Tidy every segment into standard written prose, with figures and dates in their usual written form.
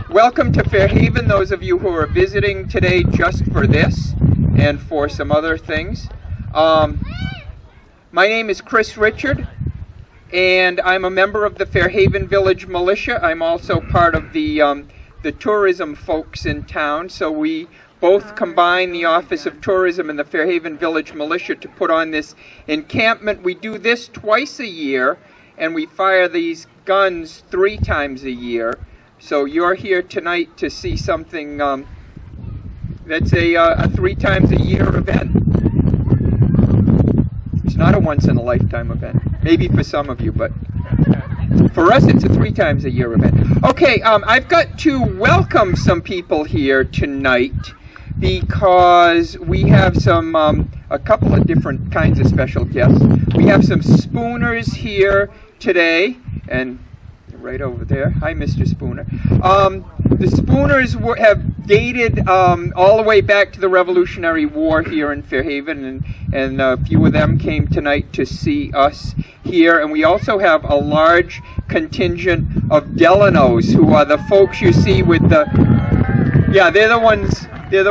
Welcome to Fairhaven, those of you who are visiting today just for this and for some other things. My name is Chris Richard, and I'm a member of the Fairhaven Village Militia. I'm also part of the tourism folks in town, so we both combine the Office of Tourism and the Fairhaven Village Militia to put on this encampment. We do this twice a year, and we fire these guns 3 times a year. So you're here tonight to see something that's a 3 times a year event. It's not a once-in-a-lifetime event. Maybe for some of you, but for us it's a 3 times a year event. Okay, I've got to welcome some people here tonight because we have some a couple of different kinds of special guests. We have some Spooners here today, and right over there. Hi, Mr. Spooner. The Spooners have dated all the way back to the Revolutionary War here in Fairhaven, and a few of them came tonight to see us here. And we also have a large contingent of Delanos, who are the folks you see with the... Yeah, they're the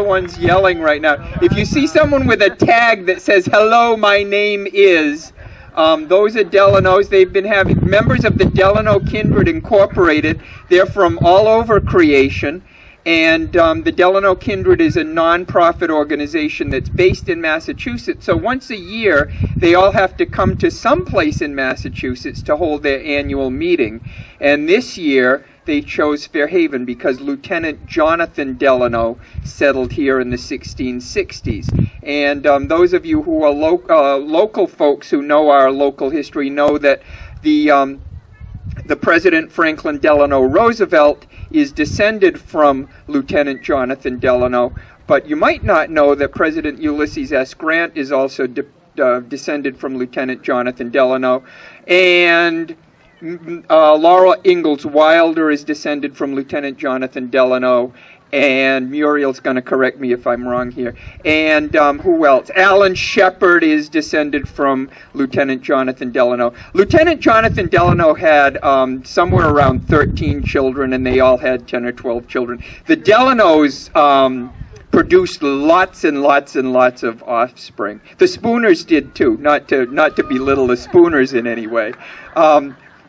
ones yelling right now. If you see someone with a tag that says, "Hello, my name is," those are Delanos. They've been having members of the Delano Kindred Incorporated. They're from all over creation. And the Delano Kindred is a non-profit organization that's based in Massachusetts. So once a year, they all have to come to some place in Massachusetts to hold their annual meeting. And this year, they chose Fairhaven because Lieutenant Jonathan Delano settled here in the 1660s. And those of you who are local folks who know our local history know that the President Franklin Delano Roosevelt is descended from Lieutenant Jonathan Delano, but you might not know that President Ulysses S. Grant is also descended from Lieutenant Jonathan Delano, and Laura Ingalls Wilder is descended from Lieutenant Jonathan Delano, and Muriel's going to correct me if I'm wrong here. And who else? Alan Shepard is descended from Lieutenant Jonathan Delano. Lieutenant Jonathan Delano had somewhere around 13 children, and they all had 10 or 12 children. The Delanos produced lots and lots and lots of offspring. The Spooners did too, not to belittle the Spooners in any way.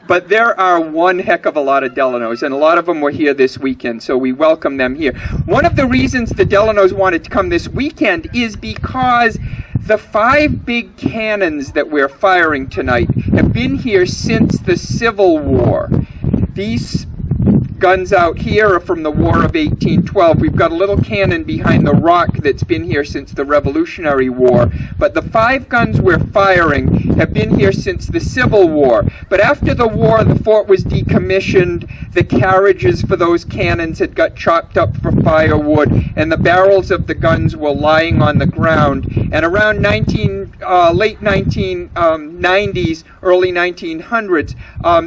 But there are one heck of a lot of Delanos, and a lot of them were here this weekend, so we welcome them here. One of the reasons the Delanos wanted to come this weekend is because the 5 big cannons that we're firing tonight have been here since the Civil War. These guns out here are from the War of 1812. We've got a little cannon behind the rock that's been here since the Revolutionary War. But the 5 guns we're firing have been here since the Civil War. But after the war, the fort was decommissioned. The carriages for those cannons had got chopped up for firewood, and the barrels of the guns were lying on the ground. And around late 1990s, early 1900s,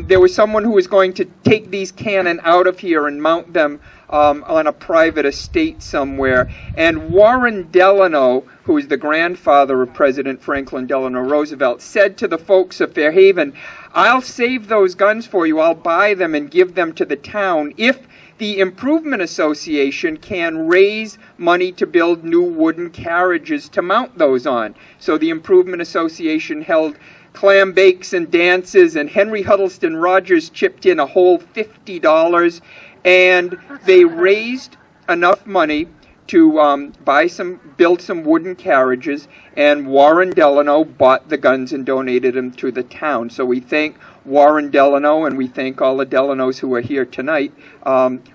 there was someone who was going to take these cannon out of here and mount them on a private estate somewhere. And Warren Delano, who is the grandfather of President Franklin Delano Roosevelt, said to the folks of Fairhaven, "I'll save those guns for you. I'll buy them and give them to the town if the Improvement Association can raise money to build new wooden carriages to mount those on." So the Improvement Association held clam bakes and dances, and Henry Huddleston Rogers chipped in a whole $50, and they raised enough money to build some wooden carriages, and Warren Delano bought the guns and donated them to the town. So we thank Warren Delano, and we thank all the Delanos who are here tonight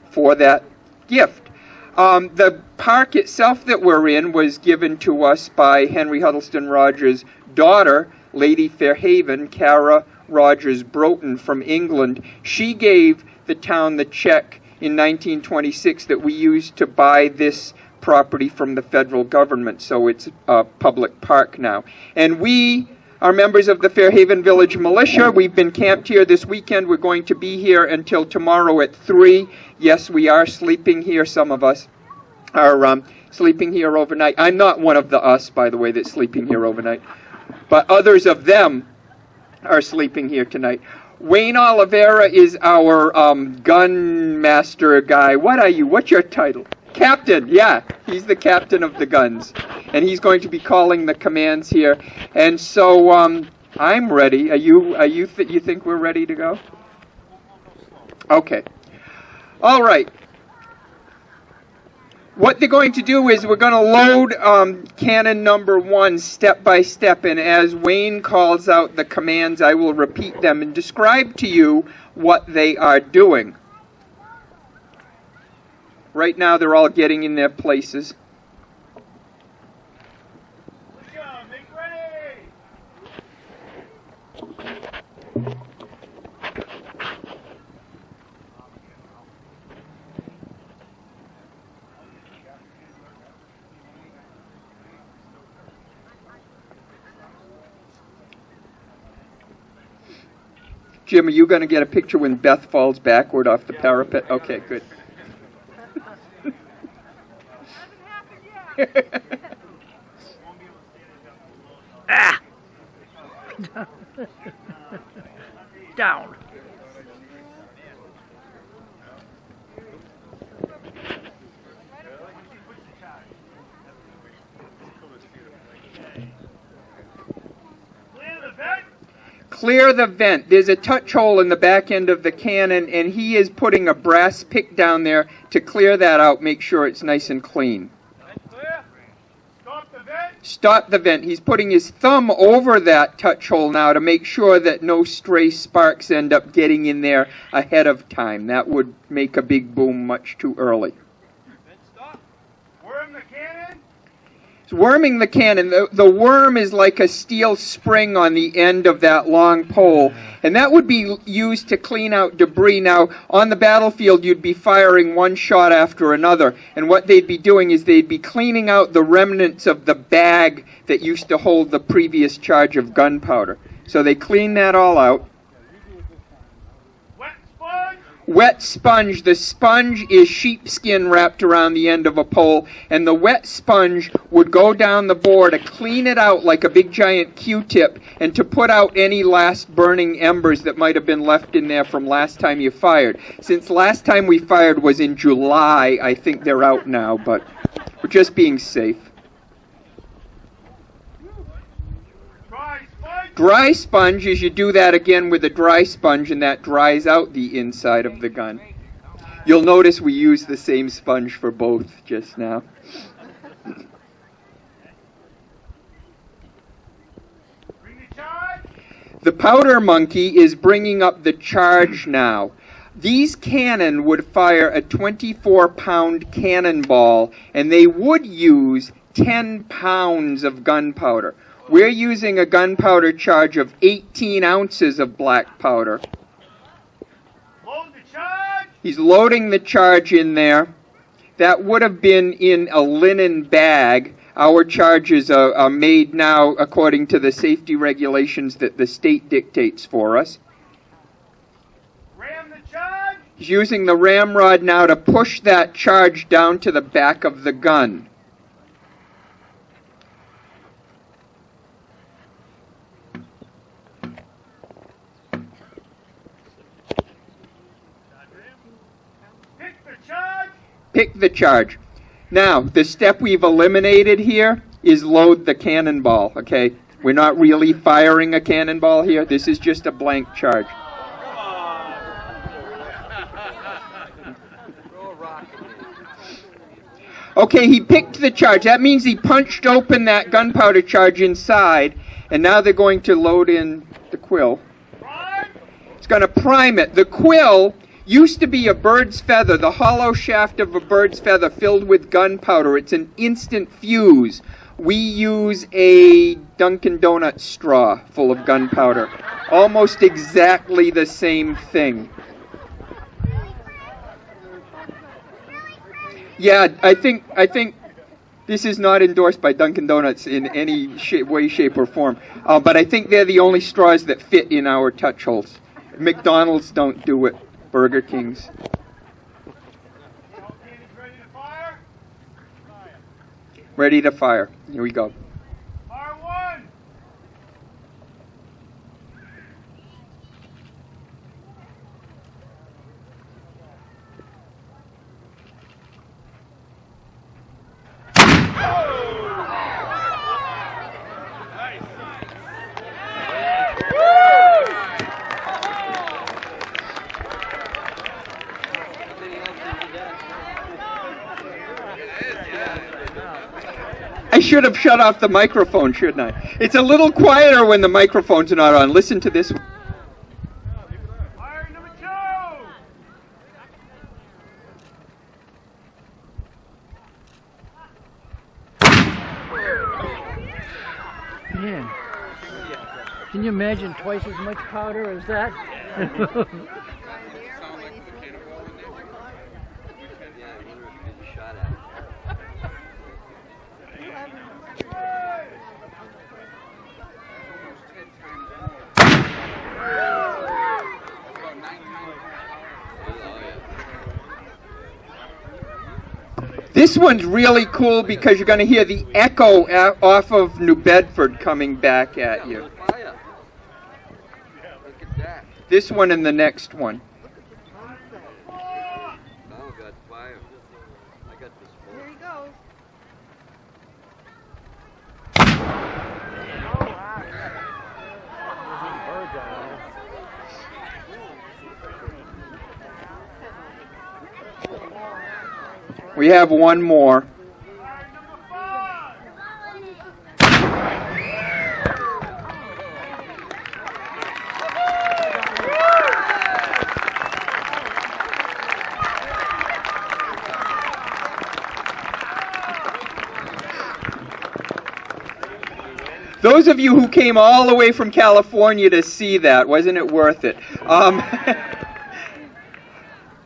for that gift. The park itself that we're in was given to us by Henry Huddleston Rogers' daughter, Lady Fairhaven, Cara Rogers Broughton from England. She gave the town the check in 1926 that we used to buy this property from the federal government, so it's a public park now. And we are members of the Fairhaven Village Militia. We've been camped here this weekend. We're going to be here until tomorrow at 3. Yes, we are sleeping here. Some of us are sleeping here overnight. I'm not one of the us, by the way, that's sleeping here overnight. But others of them are sleeping here tonight. Wayne Oliveira is our gun master guy. What are you? What's your title? Captain, yeah. He's the captain of the guns. And he's going to be calling the commands here. And so I'm ready. You think we're ready to go? Okay. All right. What they're going to do is we're going to load cannon number 1 step by step, and as Wayne calls out the commands, I will repeat them and describe to you what they are doing. Right now they're all getting in their places. Jim, are you going to get a picture when Beth falls backward off the parapet? Okay, good. Ah! Down. Clear the vent. There's a touch hole in the back end of the cannon, and he is putting a brass pick down there to clear that out, make sure it's nice and clean. Stop the vent. Stop the vent. He's putting his thumb over that touch hole now to make sure that no stray sparks end up getting in there ahead of time. That would make a big boom much too early. Vent stop. Worm the cannon. Worming the cannon, the worm is like a steel spring on the end of that long pole, and that would be used to clean out debris. Now, on the battlefield, you'd be firing one shot after another, and what they'd be doing is they'd be cleaning out the remnants of the bag that used to hold the previous charge of gunpowder. So they clean that all out. Wet sponge. The sponge is sheepskin wrapped around the end of a pole, and the wet sponge would go down the bore to clean it out like a big giant Q-tip and to put out any last burning embers that might have been left in there from last time you fired. Since last time we fired was in July, I think they're out now, but we're just being safe. Dry sponge is you do that again with a dry sponge, and that dries out the inside of the gun. You'll notice we use the same sponge for both just now. The powder monkey is bringing up the charge now. These cannon would fire a 24-pound cannonball, and they would use 10 pounds of gunpowder. We're using a gunpowder charge of 18 ounces of black powder. Load the charge. He's loading the charge in there. That would have been in a linen bag. Our charges are made now according to the safety regulations that the state dictates for us. Ram the charge. He's using the ramrod now to push that charge down to the back of the gun. Pick the charge. Now, the step we've eliminated here is load the cannonball, okay? We're not really firing a cannonball here. This is just a blank charge. Okay, he picked the charge. That means he punched open that gunpowder charge inside, and now they're going to load in the quill. It's going to prime it. The quill used to be a bird's feather, the hollow shaft of a bird's feather filled with gunpowder. It's an instant fuse. We use a Dunkin' Donuts straw full of gunpowder. Almost exactly the same thing. Yeah, I think this is not endorsed by Dunkin' Donuts in any way, shape, or form. But I think they're the only straws that fit in our touch holes. McDonald's don't do it. Burger King's. Ready to fire. Here we go. Fire one. I should have shut off the microphone, shouldn't I? It's a little quieter when the microphones are not on. Listen to this one. Fire number 2. Man, can you imagine twice as much powder as that? This one's really cool because you're going to hear the echo off of New Bedford coming back at you. This one and the next one. Here he goes. We have one more. Fire number 5. Those of you who came all the way from California to see that, wasn't it worth it?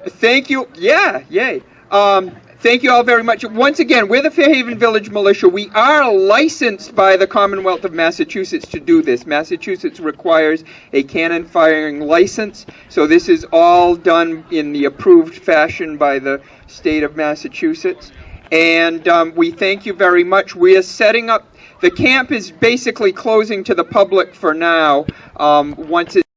Thank you. Yeah, yay. Thank you all very much. Once again, we're the Fairhaven Village Militia. We are licensed by the Commonwealth of Massachusetts to do this. Massachusetts requires a cannon firing license, so this is all done in the approved fashion by the state of Massachusetts. And we thank you very much. We are setting up, the camp is basically closing to the public for now. Once it